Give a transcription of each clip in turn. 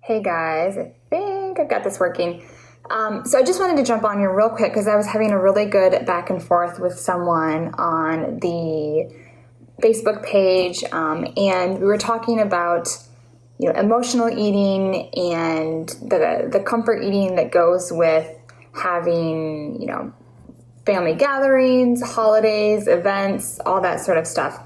Hey guys, I think I've got this working. So I just wanted to jump on here real quick because I was having a really good back and forth with someone on the Facebook page, and we were talking about emotional eating and the comfort eating that goes with having family gatherings, holidays, events, all that sort of stuff.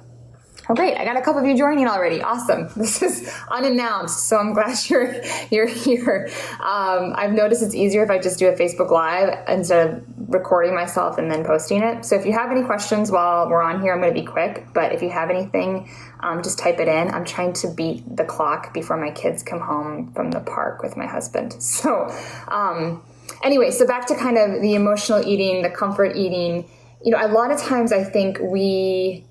Oh, great. I got a couple of you joining already. Awesome. This is unannounced, so I'm glad you're here. I've noticed it's easier if I just do a Facebook Live instead of recording myself and then posting it. So if you have any questions while we're on here, I'm going to be quick. But if you have anything, just type it in. I'm trying to beat the clock before my kids come home from the park with my husband. So anyway, so back to kind of the emotional eating, the comfort eating. A lot of times I think we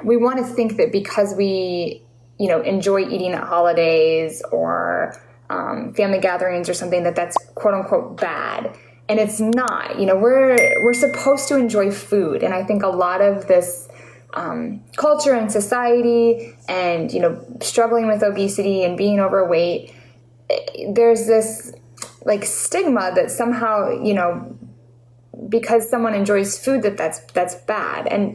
want to think that because we, enjoy eating at holidays or family gatherings or something, that's quote unquote bad. And it's not. We're supposed to enjoy food. And I think a lot of this culture and society and, struggling with obesity and being overweight, there's this like stigma that somehow, because someone enjoys food, that's bad. And,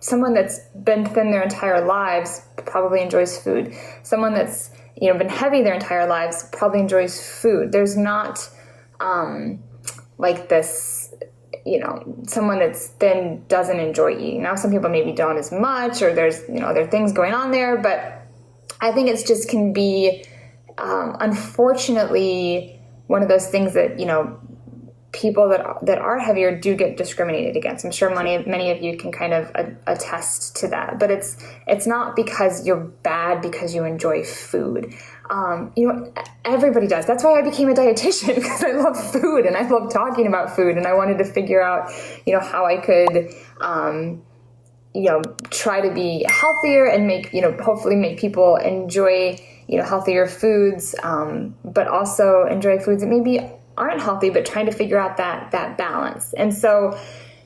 someone that's been thin their entire lives probably enjoys food. Doesn't been heavy their entire lives probably enjoys food. There's not like this, someone that's thin doesn't enjoy eating. Now, some people maybe don't as much, or there's, other things going on there, but I think it's just can be, unfortunately, one of those things that, people that are heavier do get discriminated against. I'm sure many of you can kind of attest to that, but it's not because you're bad because you enjoy food. Everybody does. That's why I became a dietitian, because I love food and I love talking about food, and I wanted to figure out, how I could, try to be healthier and make, hopefully make people enjoy, healthier foods, but also enjoy foods that maybe aren't healthy, but trying to figure out that balance. And so,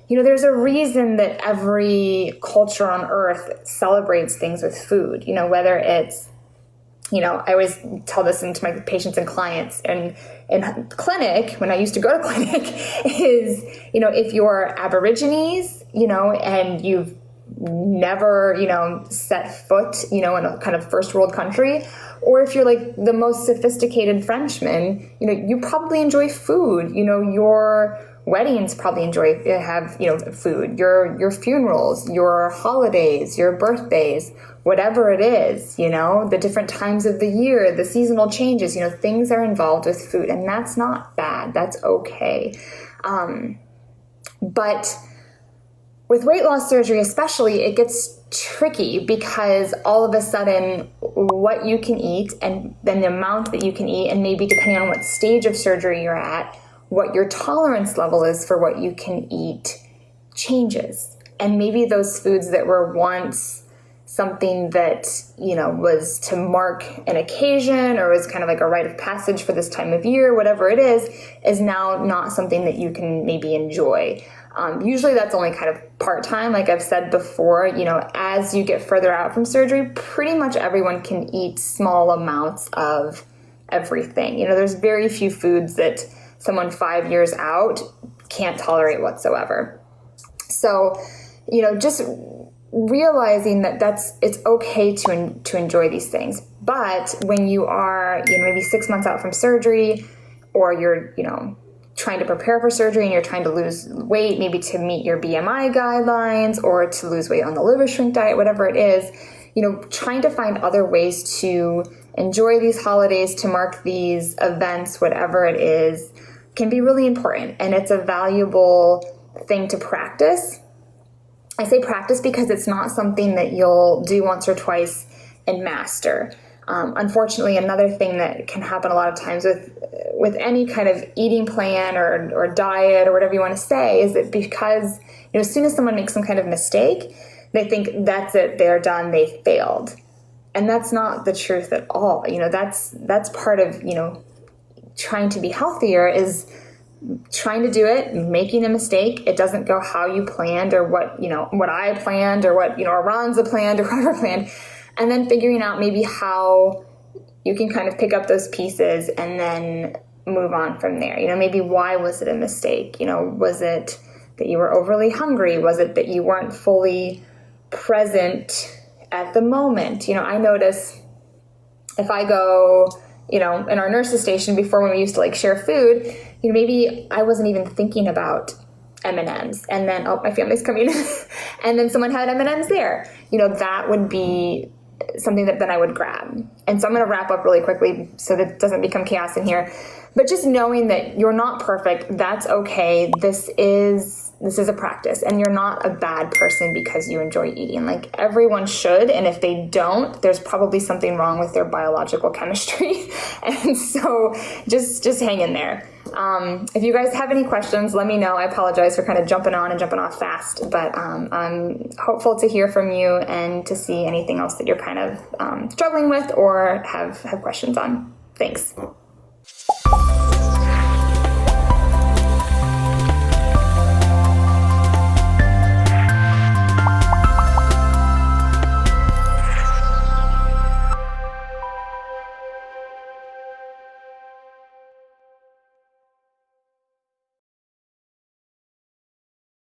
there's a reason that every culture on earth celebrates things with food, whether it's, I always tell this to my patients and clients and in clinic, when I used to go to clinic, is, if you're Aborigines, and you've never, set foot, in a kind of first world country, or if you're like the most sophisticated Frenchman, you probably enjoy food. Your weddings probably have food. Your funerals, your holidays, your birthdays, whatever it is, the different times of the year, the seasonal changes, things are involved with food, and that's not bad. That's okay. But with weight loss surgery especially, it gets tricky because all of a sudden what you can eat and then the amount that you can eat, and maybe depending on what stage of surgery you're at, what your tolerance level is for what you can eat changes. And maybe those foods that were once something that, was to mark an occasion or was kind of like a rite of passage for this time of year, whatever it is now not something that you can maybe enjoy. Usually that's only kind of part-time. Like I've said before, as you get further out from surgery, pretty much everyone can eat small amounts of everything. There's very few foods that someone 5 years out can't tolerate whatsoever. So, just realizing that it's okay to enjoy these things. But when you are, maybe 6 months out from surgery, or you're, trying to prepare for surgery and you're trying to lose weight, maybe to meet your BMI guidelines or to lose weight on the liver shrink diet, whatever it is, trying to find other ways to enjoy these holidays, to mark these events, whatever it is, can be really important. And it's a valuable thing to practice. I say practice because it's not something that you'll do once or twice and master. Unfortunately, another thing that can happen a lot of times with any kind of eating plan or diet or whatever you want to say is that because, as soon as someone makes some kind of mistake, they think that's it, they're done, they failed. And that's not the truth at all. That's part of, trying to be healthier is trying to do it, making a mistake. It doesn't go how you planned or what I planned or what, Aranza planned or whoever planned. And then figuring out maybe how you can kind of pick up those pieces and then move on from there. Maybe why was it a mistake? Was it that you were overly hungry? Was it that you weren't fully present at the moment? I notice if I go, in our nurse's station before, when we used to like share food, maybe I wasn't even thinking about M&Ms, and then, oh, my family's coming in, and then someone had M&Ms there. That would be something that then I would grab. And so I'm going to wrap up really quickly so that it doesn't become chaos in here. But just knowing that you're not perfect, that's okay. This is a practice, and you're not a bad person because you enjoy eating. Like, everyone should, and if they don't, there's probably something wrong with their biological chemistry. And so just hang in there. If you guys have any questions, let me know. I apologize for kind of jumping on and jumping off fast, but I'm hopeful to hear from you and to see anything else that you're kind of struggling with or have questions on. Thanks.